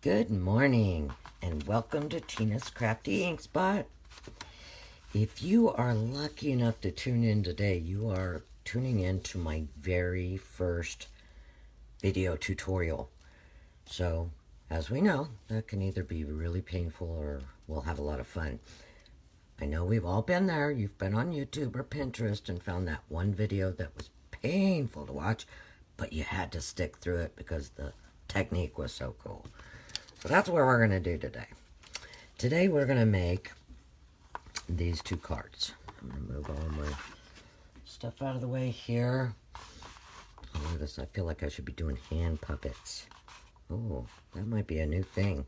Good morning and welcome to Tina's Crafty Ink Spot. If you are lucky enough to tune in today, you are tuning in to my very first video tutorial. So, as we know, that can either be really painful or we'll have a lot of fun. I know we've all been there. You've been on YouTube or Pinterest and found that one video that was painful to watch, but you had to stick through it because the technique was so cool. So that's what we're going to do today. Today we're going to make these two cards. I'm going to move all my stuff out of the way here. Oh, look at this. I feel like I should be doing hand puppets. Oh, that might be a new thing.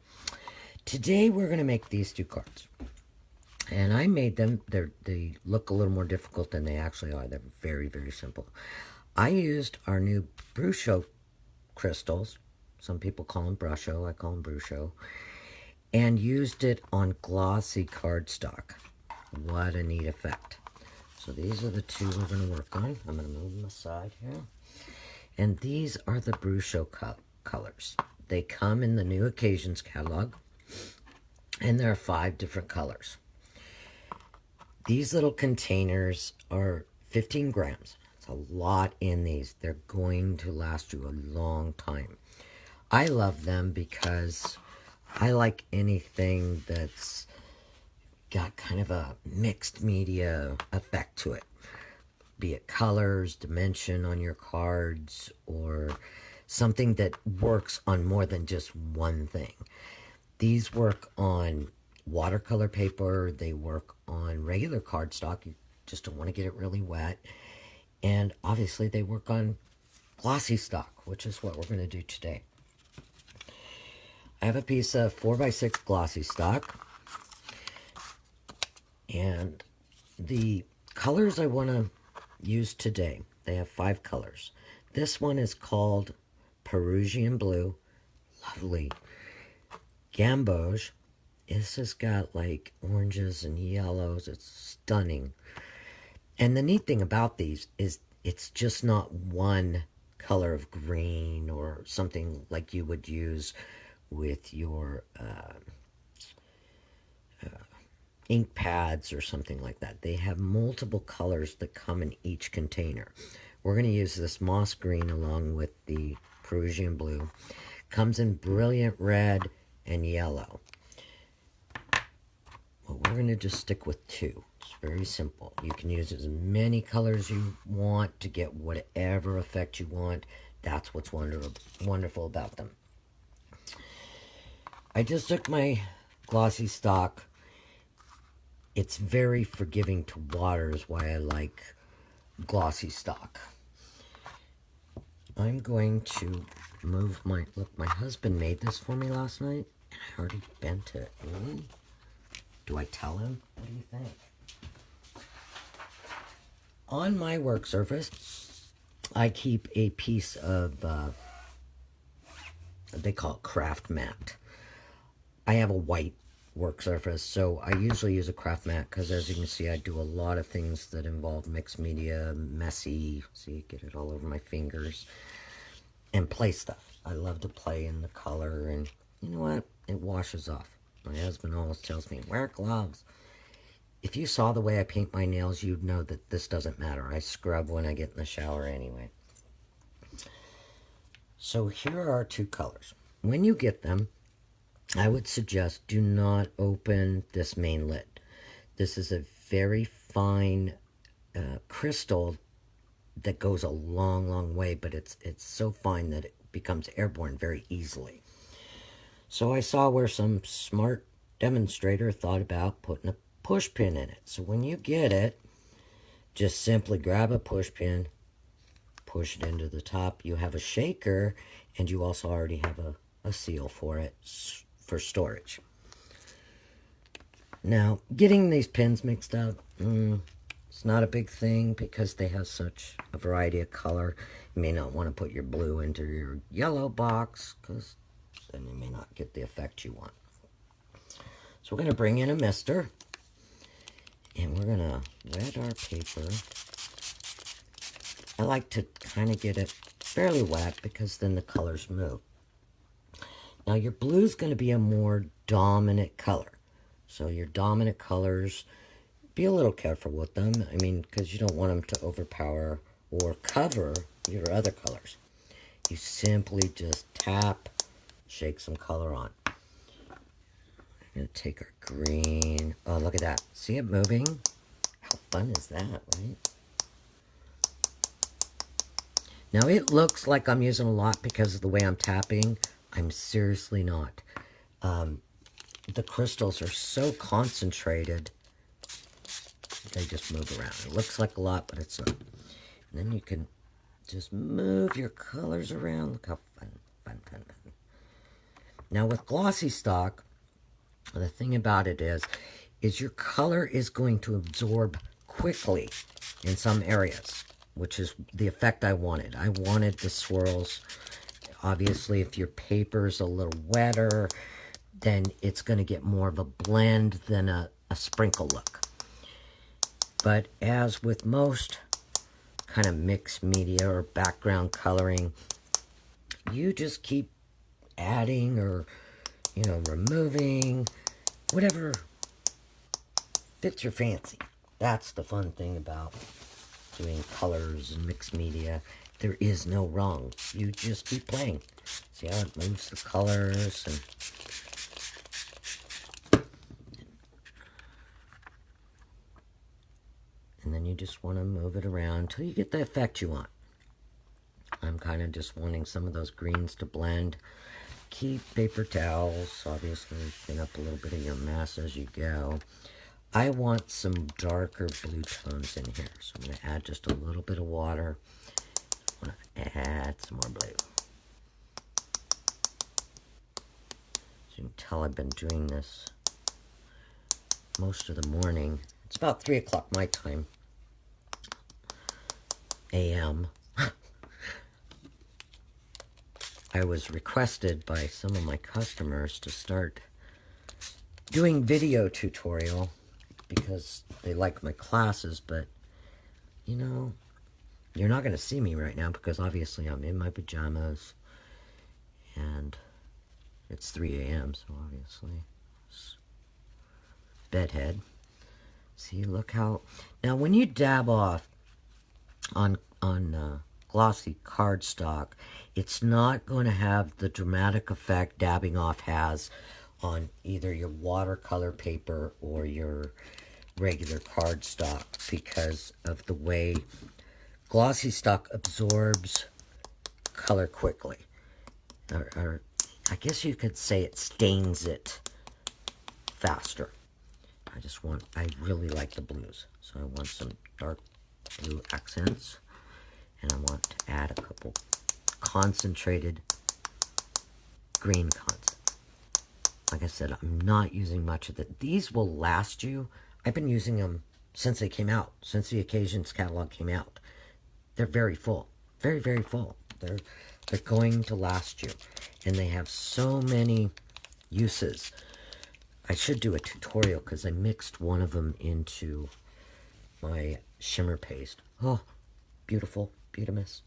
Today we're going to make these two cards. And I made them. They look a little more difficult than they actually are. They're very, very simple. I used our new Brusho Crystals. Some people call them Brusho. I call them Brusho. And used it on glossy cardstock. What a neat effect. So these are the two we're going to work on. I'm going to move them aside here. And these are the Brusho colors. They come in the New Occasions catalog. And there are 5 different colors. These little containers are 15 grams. It's a lot in these. They're going to last you a long time. I love them because I like anything that's got kind of a mixed media effect to it. Be it colors, dimension on your cards, or something that works on more than just one thing. These work on watercolor paper. They work on regular cardstock. You just don't want to get it really wet. And obviously they work on glossy stock, which is what we're going to do today. I have a piece of 4x6 glossy stock. And the colors I want to use today, they have 5 colors. This one is called Peruvian Blue. Lovely. Gamboge. This has got like oranges and yellows. It's stunning. And the neat thing about these is it's just not one color of green or something like you would use with your ink pads or something like that. They have multiple colors that come in each container. We're going to use this moss green along with the Peruvian blue. Comes in brilliant red and yellow. Well, we're going to just stick with 2. It's very simple. You can use as many colors you want to get whatever effect you want. That's what's wonderful about them. I just took my glossy stock. It's very forgiving to water is why I like glossy stock. I'm going to move my... Look, my husband made this for me last night, and I already bent it. Really? Do I tell him? What do you think? On my work surface, I keep a piece of, they call it craft mat. I have a white work surface, so I usually use a craft mat because, as you can see, I do a lot of things that involve mixed media, messy, see, get it all over my fingers, and play stuff. I love to play in the color, and you know what? It washes off. My husband always tells me, wear gloves. If you saw the way I paint my nails, you'd know that this doesn't matter. I scrub when I get in the shower anyway. So here are our 2 colors. When you get them, I would suggest do not open this main lid. This is a very fine crystal that goes a long, long way, but it's so fine that it becomes airborne very easily. So I saw where some smart demonstrator thought about putting a push pin in it. So when you get it, just simply grab a push pin, push it into the top. You have a shaker, and you also already have a seal for it for storage. Now, getting these pins mixed up, it's not a big thing because they have such a variety of color. You may not want to put your blue into your yellow box because then you may not get the effect you want. So we're going to bring in a mister, and we're going to wet our paper. I like to kind of get it fairly wet because then the colors move. Now your blue is going to be a more dominant color. So your dominant colors, be a little careful with them. I mean, because you don't want them to overpower or cover your other colors. You simply just tap, shake some color on. I'm going to take our green. Oh, look at that. See it moving? How fun is that, right? Now it looks like I'm using a lot because of the way I'm tapping. I'm seriously not. The crystals are so concentrated, they just move around. It looks like a lot, but it's not. And then you can just move your colors around. Look how fun. Now with glossy stock, the thing about it is your color is going to absorb quickly in some areas, which is the effect I wanted. I wanted the swirls. Obviously, if your paper's a little wetter, then it's going to get more of a blend than a sprinkle look. But as with most kind of mixed media or background coloring, you just keep adding or, you know, removing, whatever fits your fancy. That's the fun thing about doing colors and mixed media. There is no wrong. You just keep playing. See how it moves the colors and then you just want to move it around until you get the effect you want. I'm kind of just wanting some of those greens to blend. Keep paper towels, obviously clean up a little bit of your mess as you go. I want some darker blue tones in here, so I'm going to add just a little bit of water. I'm going to add some more blue. As you can tell, I've been doing this most of the morning. It's about 3 o'clock my time, a.m. I was requested by some of my customers to start doing video tutorial because they like my classes, but you know, you're not going to see me right now because obviously I'm in my pajamas and it's 3 a.m. so obviously it's bedhead. See, look how... Now when you dab off on glossy cardstock, it's not going to have the dramatic effect dabbing off has on either your watercolor paper or your regular cardstock because of the way glossy stock absorbs color quickly. Or I guess you could say it stains it faster. I really like the blues, so I want some dark blue accents, and I want to add a couple concentrated green concepts. Like I said, I'm not using much of it. These will last you. I've been using them since they came out, since the Occasions catalog came out. They're very full, very, very full. They're going to last you, and they have so many uses. I should do a tutorial because I mixed one of them into my shimmer paste. Oh, beautiful, beautimous.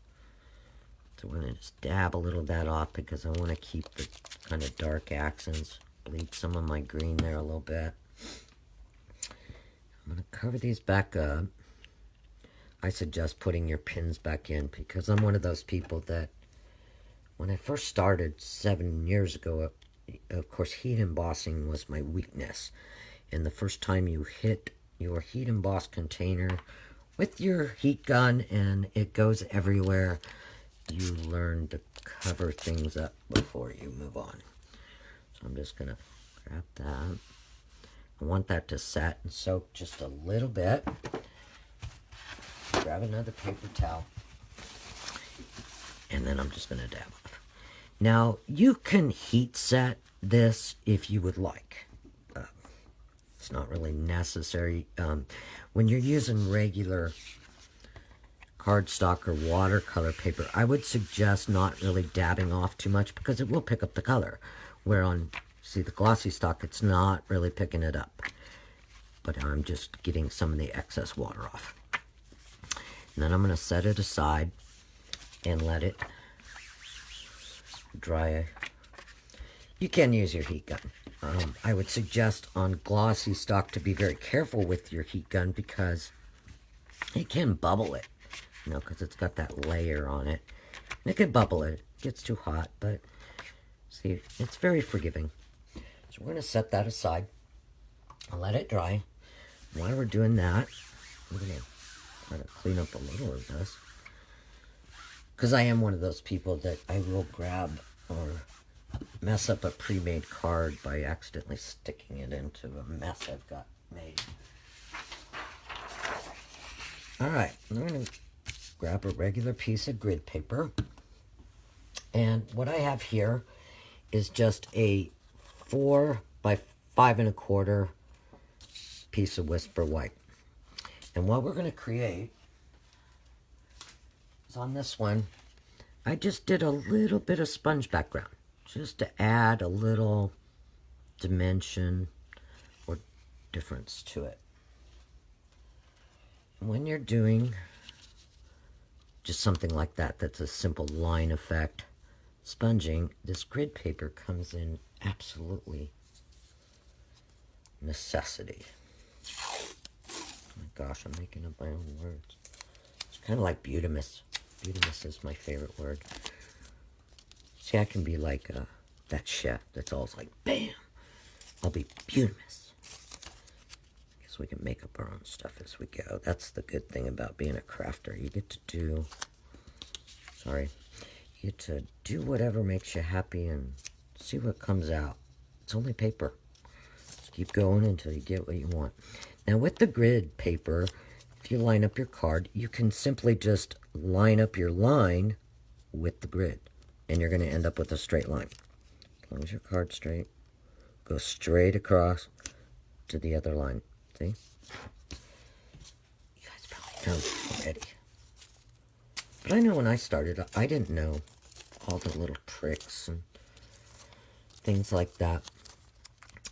So we're going to just dab a little of that off because I want to keep the kind of dark accents. Bleed some of my green there a little bit. I'm going to cover these back up. I suggest putting your pins back in because I'm one of those people that when I first started 7 years ago, of course, heat embossing was my weakness. And the first time you hit your heat emboss container with your heat gun and it goes everywhere, you learn to cover things up before you move on. So I'm just going to grab that. I want that to set and soak just a little bit. Grab another paper towel. And then I'm just going to dab off. Now, you can heat set this if you would like. It's not really necessary. When you're using regular cardstock or watercolor paper, I would suggest not really dabbing off too much because it will pick up the color. Where on, see, the glossy stock, it's not really picking it up. But I'm just getting some of the excess water off. And then I'm going to set it aside and let it dry you can use your heat gun. I would suggest on glossy stock to be very careful with your heat gun because it can bubble it, you know, because it's got that layer on it. And it can bubble it. It gets too hot, but see, it's very forgiving. So we're going to set that aside and let it dry. While we're doing that, I'm going to try to clean up a little of this. Because I am one of those people that I will grab or mess up a pre-made card by accidentally sticking it into a mess I've got made. Alright, I'm going to grab a regular piece of grid paper. And what I have here is just a 4 by 5 1/4 piece of Whisper White. And what we're going to create is on this one, I just did a little bit of sponge background just to add a little dimension or difference to it. When you're doing just something like that, that's a simple line effect sponging, this grid paper comes in absolutely necessity. Oh my gosh, I'm making up my own words. It's kind of like Butamus. Butamus is my favorite word. See, I can be like that chef that's always like, bam, I'll be Butamus. Because we can make up our own stuff as we go. That's the good thing about being a crafter. You get to do, you get to do whatever makes you happy and see what comes out. It's only paper. Just keep going until you get what you want. Now with the grid paper, if you line up your card, you can simply just line up your line with the grid. And you're going to end up with a straight line. As long as your card's straight, go straight across to the other line. See? You guys probably know this already. But I know when I started, I didn't know all the little tricks and things like that.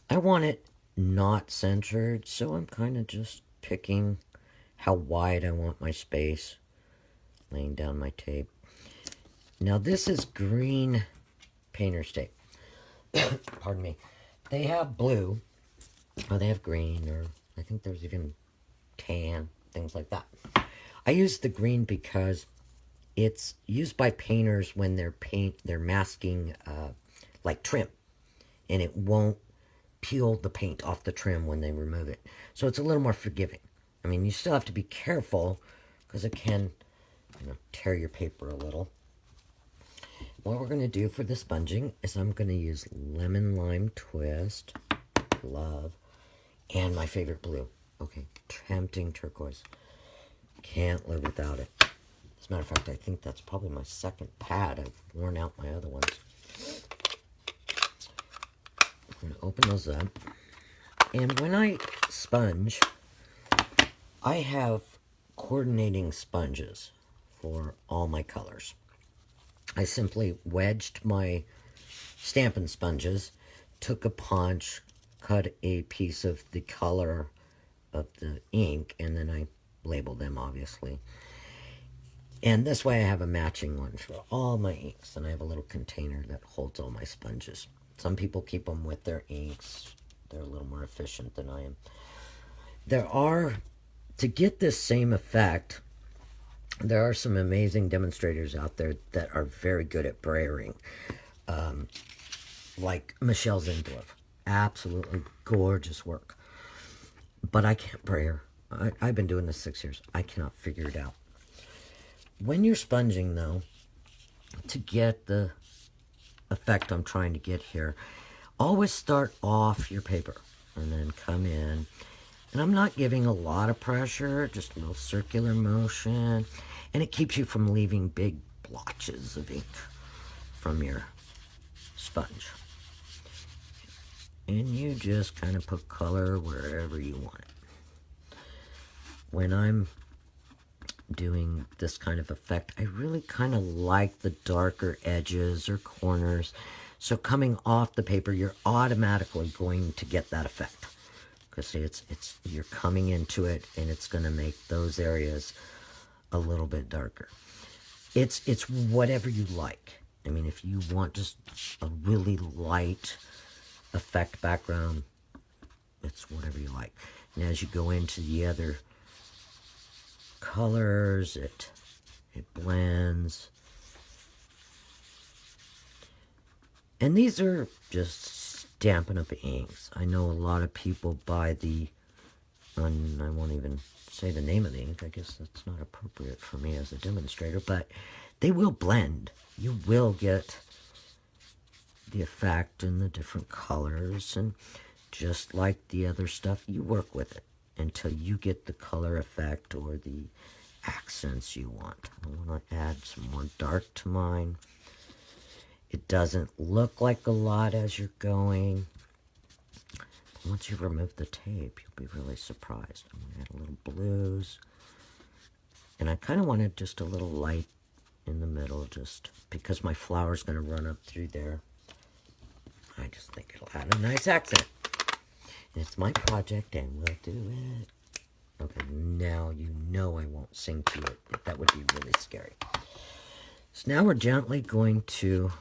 I want it not centered, so I'm kind of just picking how wide I want my space, laying down my tape. Now this is green painter's tape. Pardon me. They have blue, or they have green, or I think there's even tan, things like that. I use the green because it's used by painters when they're masking like trim, and it won't peel the paint off the trim when they remove it. So it's a little more forgiving. I mean, you still have to be careful because it can, you know, tear your paper a little. What we're going to do for the sponging is I'm going to use Lemon Lime Twist, love, and my favorite blue. Okay, tempting turquoise. Can't live without it. As a matter of fact, I think that's probably my second pad. I've worn out my other ones. I'm going to open those up. And when I sponge, I have coordinating sponges for all my colors. I simply wedged my Stampin' sponges, took a punch, cut a piece of the color of the ink, and then I labeled them, obviously. And this way I have a matching one for all my inks, and I have a little container that holds all my sponges. Some people keep them with their inks. They're a little more efficient than I am. To get this same effect, there are some amazing demonstrators out there that are very good at brayering. Like Michelle Zindorf. Absolutely gorgeous work. But I can't brayer. I've been doing this 6 years. I cannot figure it out. When you're sponging, though, to get the effect I'm trying to get here, always start off your paper and then come in. And I'm not giving a lot of pressure, just a little circular motion. And it keeps you from leaving big blotches of ink from your sponge. And you just kind of put color wherever you want it. When I'm doing this kind of effect, I really kind of like the darker edges or corners. So coming off the paper, you're automatically going to get that effect. Because it's you're coming into it, and it's going to make those areas a little bit darker. It's whatever you like. I mean, if you want just a really light effect background, it's whatever you like. And as you go into the other colors, it blends. And these are just Stampin' Up! Inks. I know a lot of people buy the, and I won't even say the name of the ink. I guess that's not appropriate for me as a demonstrator, but they will blend. You will get the effect and the different colors, and just like the other stuff, you work with it until you get the color effect or the accents you want. I want to add some more dark to mine. It doesn't look like a lot as you're going. But once you remove the tape, you'll be really surprised. I'm going to add a little blues. And I kind of wanted just a little light in the middle, just because my flower's going to run up through there. I just think it'll add a nice accent. And it's my project, and we'll do it. Okay, now you know I won't sing to it. That would be really scary. So now we're gently going to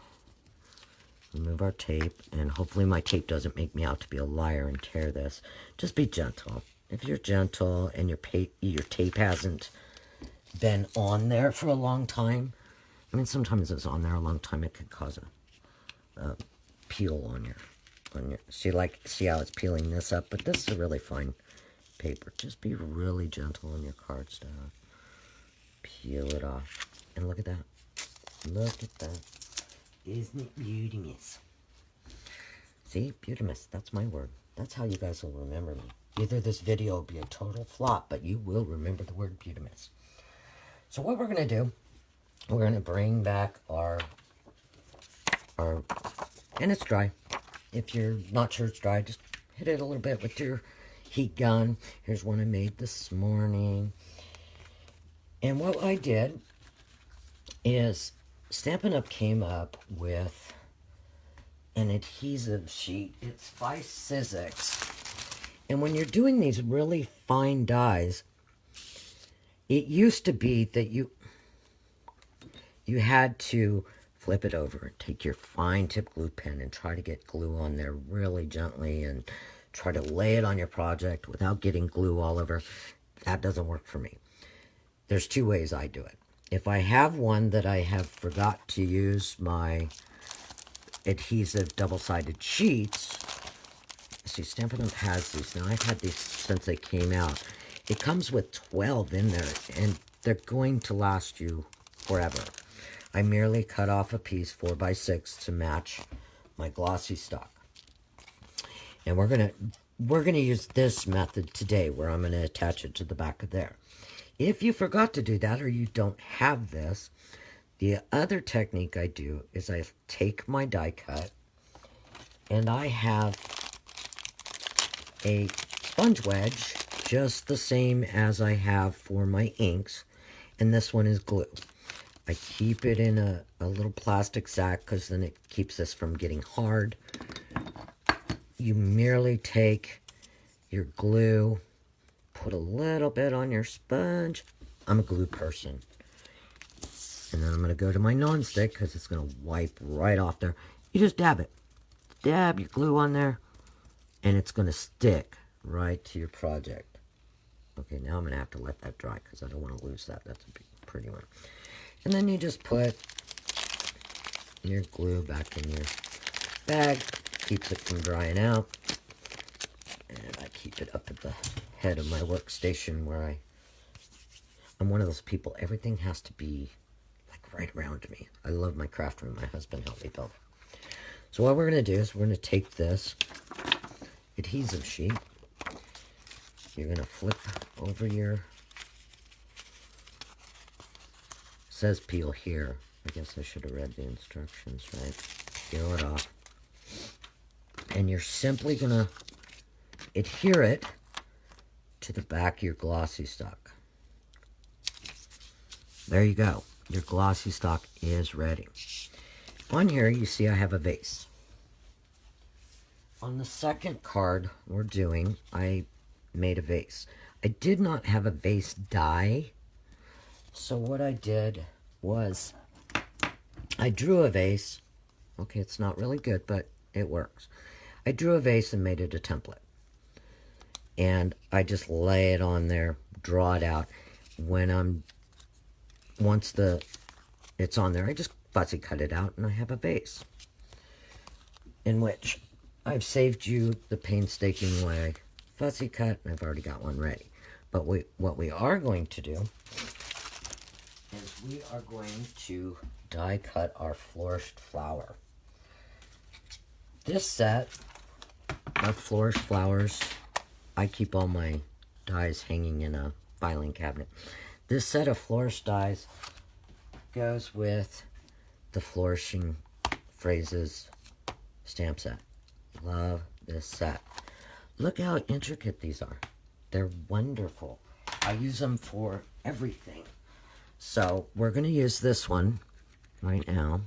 remove our tape, and hopefully my tape doesn't make me out to be a liar and tear this. Just be gentle. If you're gentle and your tape hasn't been on there for a long time, I mean, sometimes it's on there a long time, it could cause a peel on your, see how it's peeling this up, but this is a really fine paper. Just be really gentle on your cardstock. Peel it off. And look at that. Look at that. Isn't it beautimous? See? Beautimous. That's my word. That's how you guys will remember me. Either this video will be a total flop, but you will remember the word beautimous. So what we're going to do, we're going to bring back our, and it's dry. If you're not sure it's dry, just hit it a little bit with your heat gun. Here's one I made this morning. And what I did is Stampin' Up! Came up with an adhesive sheet. It's by Sizzix. And when you're doing these really fine dies, it used to be that you had to flip it over and take your fine tip glue pen and try to get glue on there really gently and try to lay it on your project without getting glue all over. That doesn't work for me. There's two ways I do it. If I have one that I have forgot to use my adhesive double-sided sheets, see, Stampin' Up! Has these. Now, I've had these since they came out. It comes with 12 in there, and they're going to last you forever. I merely cut off a piece 4x6 to match my glossy stock. And we're gonna use this method today, where I'm gonna attach it to the back of there. If you forgot to do that, or you don't have this, the other technique I do is I take my die cut, and I have a sponge wedge, just the same as I have for my inks, and this one is glue. I keep it in a little plastic sack, because then it keeps this from getting hard. You merely take your glue, put a little bit on your sponge. I'm a glue person. And then I'm going to go to my nonstick, because it's going to wipe right off there. You just dab it. Dab your glue on there, and it's going to stick right to your project. Okay, now I'm going to have to let that dry, because I don't want to lose that. That's a big, pretty one. And then you just put your glue back in your bag. Keeps it from drying out. And I keep it up at the head of my workstation, where I'm one of those people, everything has to be like right around me. I love my craft room. My husband helped me build it. So what we're going to do is we're going to take this adhesive sheet. You're going to flip over your, it says peel here. I guess I should have read the instructions, right? Peel it off. And you're simply going to adhere it to the back of your glossy stock. There you go. Your glossy stock is ready. On here, you see I have a vase. On the second card we're doing, I made a vase. I did not have a vase die, so what I did was I drew a vase. Okay, it's not really good, but it works. I drew a vase and made it a template. And I just lay it on there, draw it out. Once it's on there, I just fussy cut it out and I have a vase in which I've saved you the painstaking way. Fussy cut, and I've already got one ready. But what we are going to do is we are going to die cut our flourished flower. This set of flourished flowers, I keep all my dies hanging in a filing cabinet. This set of flourished dies goes with the Flourishing Phrases stamp set. Love this set. Look how intricate these are. They're wonderful. I use them for everything. So we're going to use this one right now.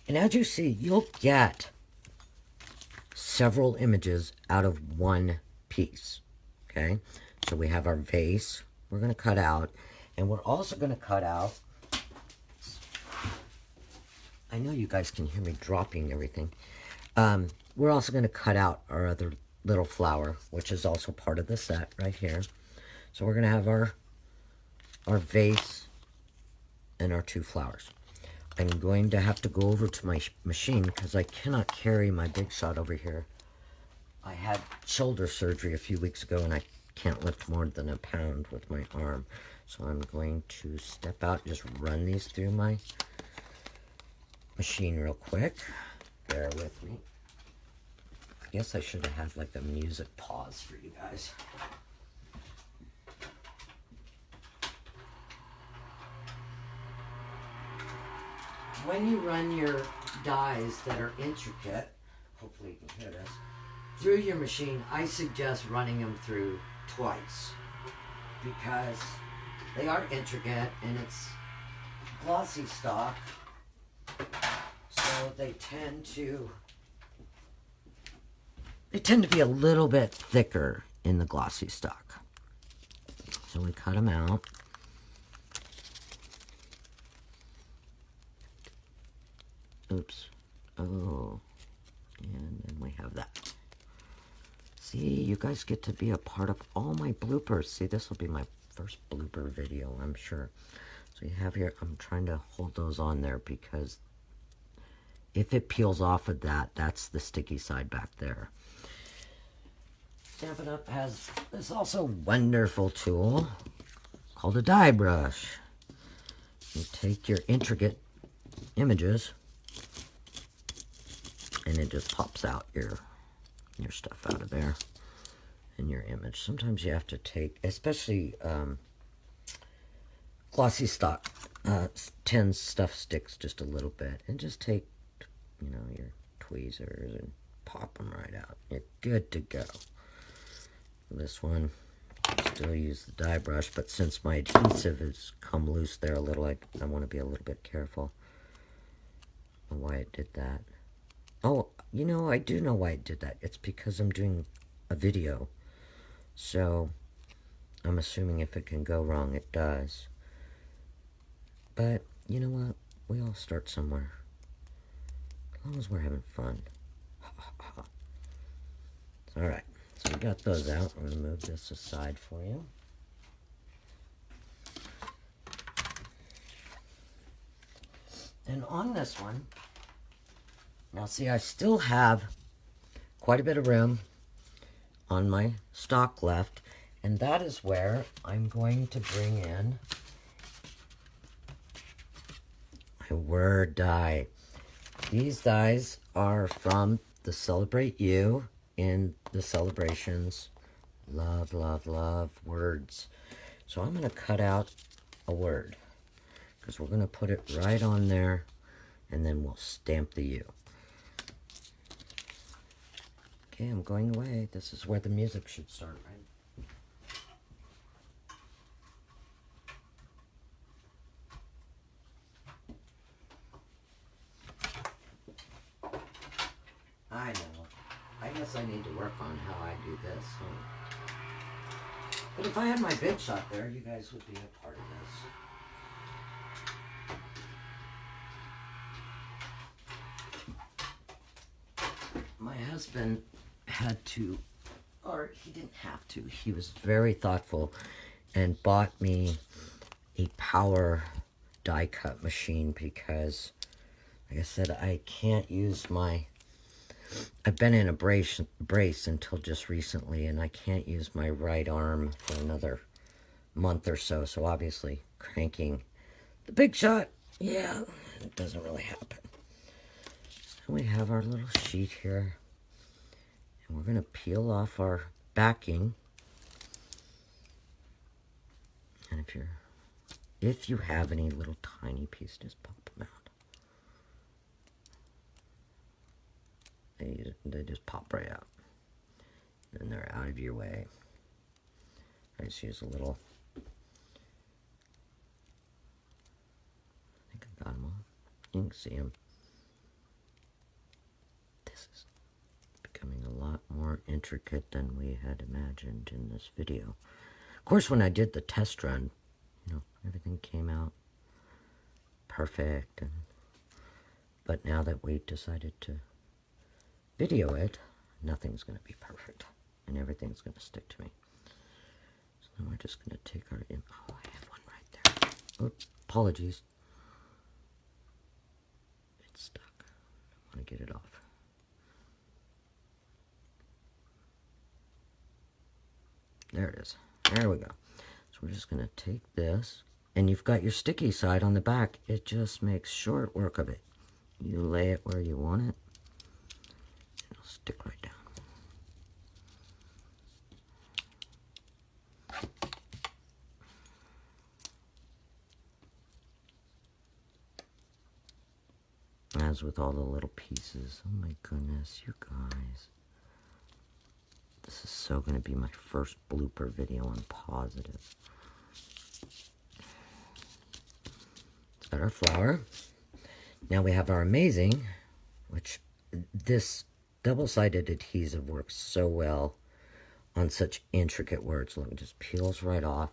And as you see, you'll get several images out of one piece. Okay? So we have our vase we're going to cut out. And we're also going to cut out, I know you guys can hear me dropping everything. We're also going to cut out our other little flower, which is also part of the set right here. So we're going to have our vase and our two flowers. I'm going to have to go over to my machine because I cannot carry my Big Shot over here. I had shoulder surgery a few weeks ago and I can't lift more than a pound with my arm. So I'm going to step out and just run these through my machine real quick. Bear with me. I guess I should have had like a music pause for you guys. When you run your dies that are intricate, hopefully you can hear this, through your machine, I suggest running them through twice because they are intricate and it's glossy stock, so they tend to be a little bit thicker in the glossy stock. So we cut them out. Oops. Oh. And then we have that. See, you guys get to be a part of all my bloopers. See, this will be my first blooper video, I'm sure. So you have here, I'm trying to hold those on there because if it peels off of that, that's the sticky side back there. Stampin' Up! Has this also wonderful tool called a die brush. You take your intricate images and it just pops out your stuff out of there and your image. Sometimes you have to take, especially glossy stock, tends stuff sticks just a little bit, and just take, you know, your tweezers and pop them right out. You're good to go. This one, still use the die brush, but since my adhesive has come loose there a little, I want to be a little bit careful on why it did that. Oh, you know, I do know why it did that. It's because I'm doing a video. So, I'm assuming if it can go wrong, it does. But, you know what? We all start somewhere. As long as we're having fun. Alright, so we got those out. I'm going to move this aside for you. And on this one, now see, I still have quite a bit of room on my stock left, and that is where I'm going to bring in my word die. These dies are from the Celebrate You in the celebrations. Love, love, love words. So I'm going to cut out a word because we're going to put it right on there, and then we'll stamp the U. Okay, I'm going away. This is where the music should start, right? I know. I guess I need to work on how I do this. But if I had my Big Shot there, you guys would be a part of this. husband had to, or he didn't have to, he was very thoughtful and bought me a power die cut machine because, like I said, I can't use my, I've been in a brace until just recently, and I can't use my right arm for another month or so. So obviously cranking the Big Shot, yeah, it doesn't really happen. So we have our little sheet here, and we're going to peel off our backing. And if you have any little tiny pieces, just pop them out. They just pop right out. And they're out of your way. I just use a little. I think I got them all. You can see them. This is becoming a lot more intricate than we had imagined in this video. Of course, when I did the test run, everything came out perfect. But now that we decided to video it, nothing's going to be perfect. And everything's going to stick to me. So then we're just going to take our... Oh, I have one right there. Oops, apologies. It's stuck. I want to get it off. There it is. There we go. So we're just going to take this. And you've got your sticky side on the back. It just makes short work of it. You lay it where you want it. It'll stick right down. As with all the little pieces. Oh my goodness, you guys. This is so going to be my first blooper video on positive. It's got our flower. Now we have our amazing, which this double-sided adhesive works so well on such intricate words. Look, it just peels right off.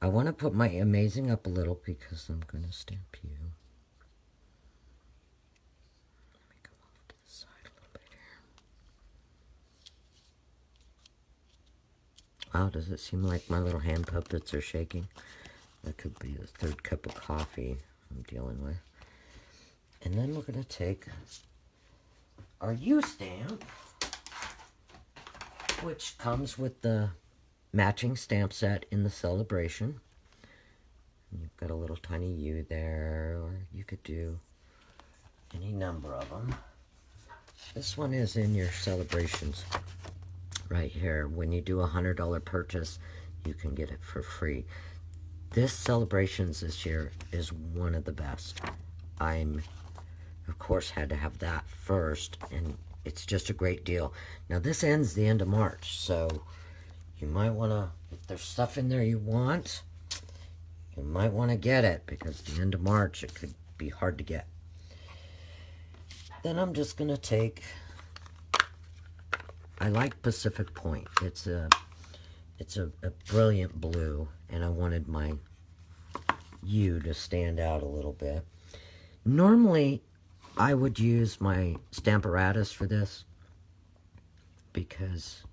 I want to put my amazing up a little because I'm going to stamp you. Let me come off to the side a little bit here. Wow, does it seem like my little hand puppets are shaking? That could be the third cup of coffee I'm dealing with. And then we're going to take our U-stamp, which comes with the matching stamp set in the celebration. And you've got a little tiny U there, or you could do any number of them. This one is in your celebrations right here. When you do a $100 purchase, you can get it for free. This celebrations this year is one of the best. I'm, of course, had to have that first, and it's just a great deal. Now, this ends the end of March, so you might want to, if there's stuff in there you want, you might want to get it, because the end of March, it could be hard to get. Then I'm just going to take, I like Pacific Point. It's a brilliant blue, and I wanted my U to stand out a little bit. Normally, I would use my Stamparatus for this because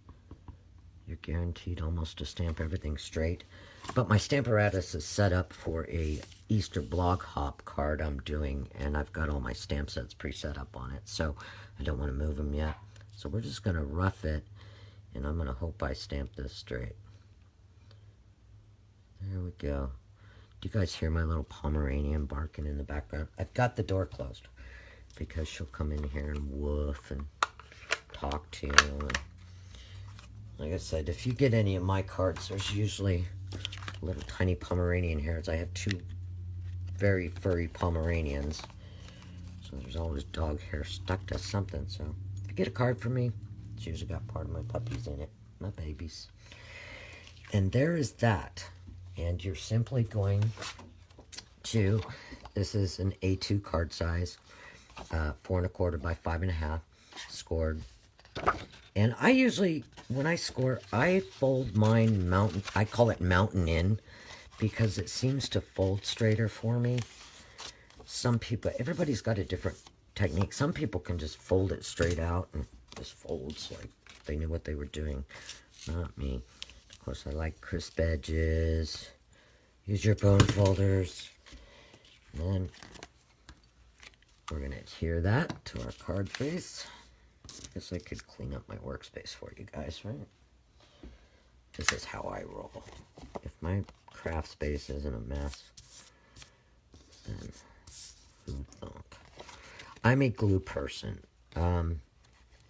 you're guaranteed almost to stamp everything straight. But my Stamparatus is set up for a Easter blog hop card I'm doing, and I've got all my stamp sets pre-set up on it, so I don't want to move them yet. So we're just going to rough it, and I'm going to hope I stamp this straight. There we go. Do you guys hear my little Pomeranian barking in the background? I've got the door closed because she'll come in here and woof and talk to you. And like I said, if you get any of my cards, there's usually little tiny Pomeranian hairs. I have two very furry Pomeranians, so there's always dog hair stuck to something. So if you get a card from me, it's usually got part of my puppies in it, my babies. And there is that. And you're simply going to, this is an A2 card size, 4 1/4 by 5 1/2, scored. And I usually, when I score, I fold mine mountain, I call it mountain in, because it seems to fold straighter for me. Some people, everybody's got a different technique. Some people can just fold it straight out and just folds like they knew what they were doing. Not me. Of course, I like crisp edges. Use your bone folders. And then we're going to adhere that to our card face. I guess I could clean up my workspace for you guys, right? This is how I roll. If my craft space isn't a mess, then who'd thunk? I'm a glue person.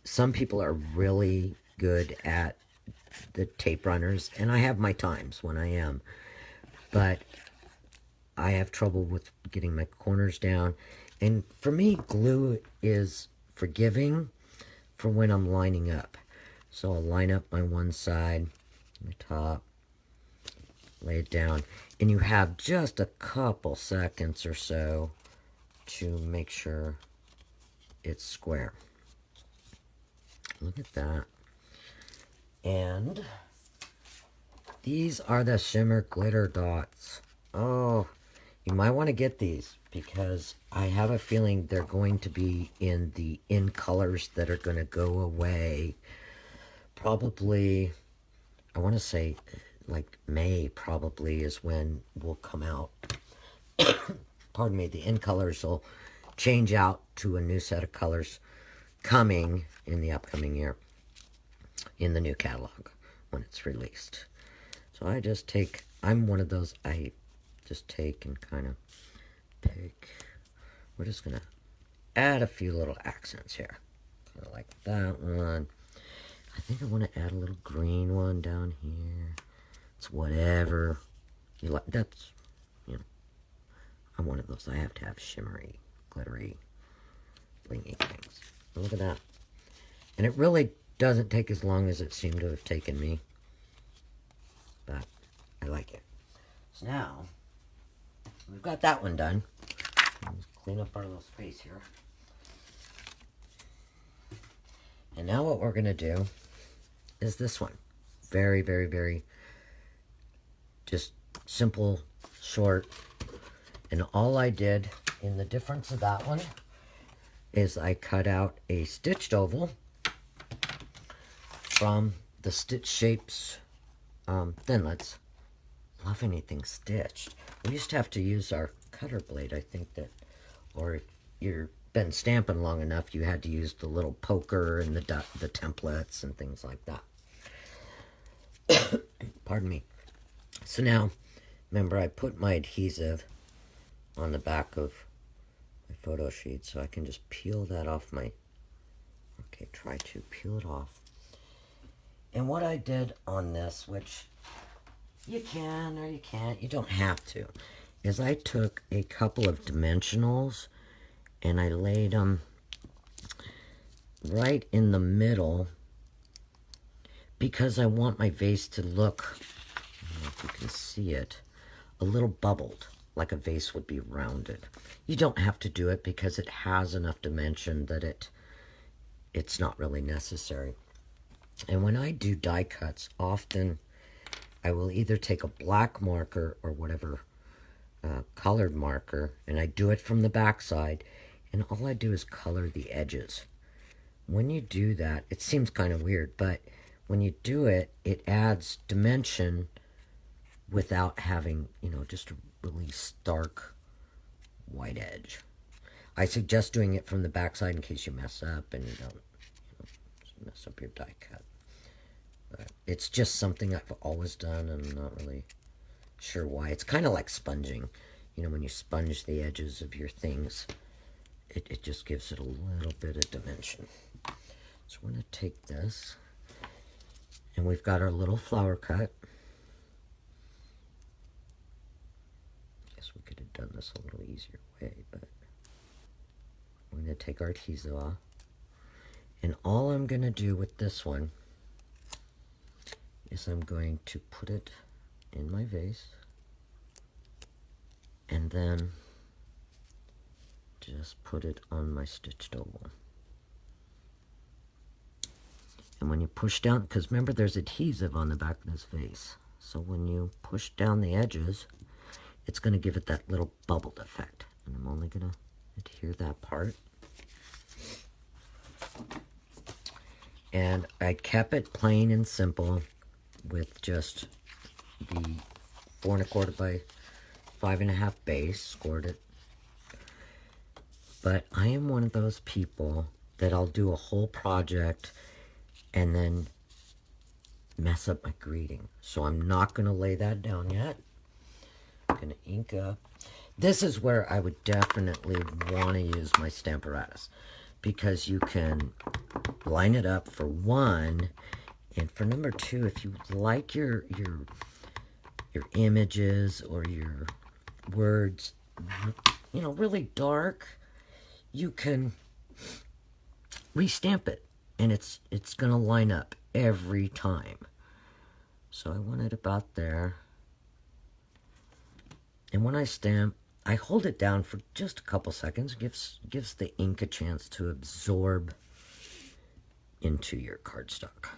Some people are really good at the tape runners, and I have my times when I am. But I have trouble with getting my corners down. And for me, glue is forgiving for when I'm lining up. So I'll line up my one side, my top, lay it down. And you have just a couple seconds or so to make sure it's square. Look at that. And these are the shimmer glitter dots. Oh, you might want to get these because I have a feeling they're going to be in the in colors that are going to go away. Probably, I want to say like May probably is when will come out. Pardon me, the in colors will change out to a new set of colors coming in the upcoming year in the new catalog when it's released. So I just take, I'm one of those, I just take and kind of pick. We're just going to add a few little accents here. Kind of like that one. I think I want to add a little green one down here. It's whatever you like. That's, you know, I'm one of those. I have to have shimmery, glittery, blingy things. Look at that. And it really doesn't take as long as it seemed to have taken me. But I like it. So now, we've got that one done. Let's clean up our little space here. And now what we're going to do is this one. Very, very, very just simple, short. And all I did in the difference of that one is I cut out a stitched oval from the Stitch Shapes Thinlits. Love anything stitched. We used to have to use our cutter blade, I think that, or if you've been stamping long enough, you had to use the little poker and the templates and things like that. Pardon me. So now, remember I put my adhesive on the back of my photo sheet, so I can just peel that off my, okay, try to peel it off. And what I did on this, which you can or you can't, you don't have to, is I took a couple of dimensionals and I laid them right in the middle because I want my vase to look, I don't know if you can see it, a little bubbled, like a vase would be rounded. You don't have to do it because it has enough dimension that it's not really necessary. And when I do die cuts, often I will either take a black marker or whatever colored marker, and I do it from the back side, and all I do is color the edges. When you do that, it seems kind of weird, but when you do it, it adds dimension without having, you know, just a really stark white edge. I suggest doing it from the back side in case you mess up and you don't, mess up your die cut. But it's just something I've always done, and I'm not really sure why. It's kind of like sponging. You know, when you sponge the edges of your things, it just gives it a little bit of dimension. So we're going to take this, and we've got our little flower cut. Guess we could have done this a little easier way, but we're going to take our adhesive off. And all I'm going to do with this one is I'm going to put it in my vase and then just put it on my stitched oval. And when you push down, because remember there's adhesive on the back of this vase, so when you push down the edges, it's going to give it that little bubbled effect. And I'm only going to adhere that part. And I kept it plain and simple with just the 4 1/4 by 5.5 base, scored it. But I am one of those people that I'll do a whole project and then mess up my greeting. So I'm not going to lay that down yet. I'm going to ink up. This is where I would definitely want to use my Stamparatus, because you can line it up for one, and for number two, if you like your images or your words, you know, really dark, you can restamp it, and it's going to line up every time. So I want it about there. And when I stamp, I hold it down for just a couple seconds. Gives the ink a chance to absorb into your cardstock.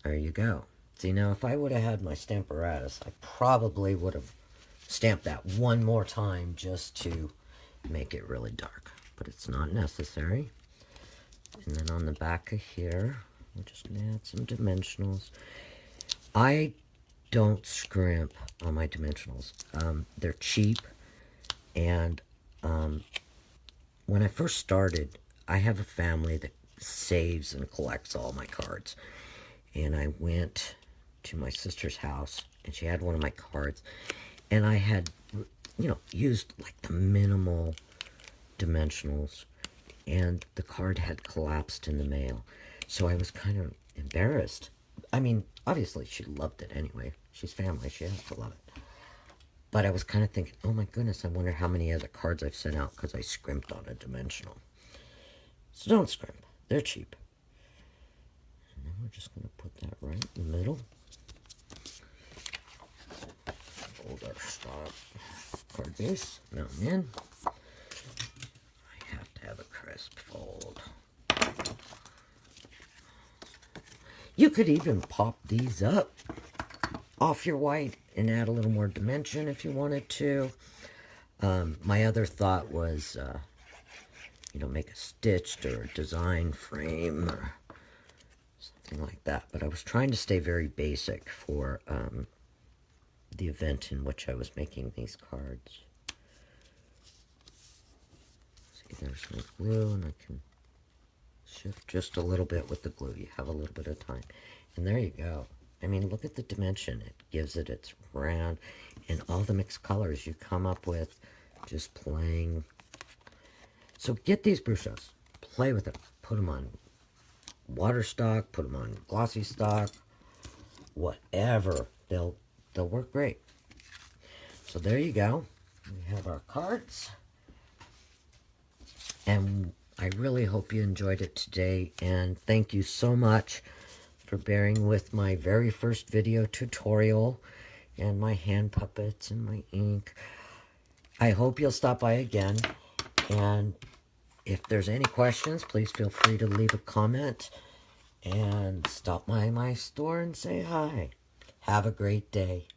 There you go. See, now if I would have had my Stamparatus, I probably would have stamped that one more time just to make it really dark. But it's not necessary. And then on the back of here, we're just going to add some dimensionals. I don't scrimp on my dimensionals. They're cheap, and when I first started, I have a family that saves and collects all my cards, and I went to my sister's house, and she had one of my cards, and I had, you know, used like the minimal dimensionals, and the card had collapsed in the mail, so I was kind of embarrassed. I mean, obviously she loved it anyway. She's family, she has to love it. But I was kind of thinking, oh my goodness, I wonder how many other cards I've sent out because I scrimped on a dimensional. So don't scrimp, they're cheap. And then we're just going to put that right in the middle. Fold our stock card base, mount in. I have to have a crisp fold. You could even pop these up off your white and add a little more dimension if you wanted to. My other thought was, you know, make a stitched or a design frame or something like that. But I was trying to stay very basic for the event in which I was making these cards. See, there's my glue, and I can shift just a little bit with the glue. You have a little bit of time. And there you go. I mean, look at the dimension. It gives it its round, and all the mixed colors you come up with just playing. So get these Brushos. Play with them. Put them on water stock. Put them on glossy stock. Whatever. They'll work great. So there you go. We have our cards. And I really hope you enjoyed it today. And thank you so much for bearing with my very first video tutorial and my hand puppets and my ink. I hope you'll stop by again, and if there's any questions, please feel free to leave a comment and stop by my store and say hi. Have a great day.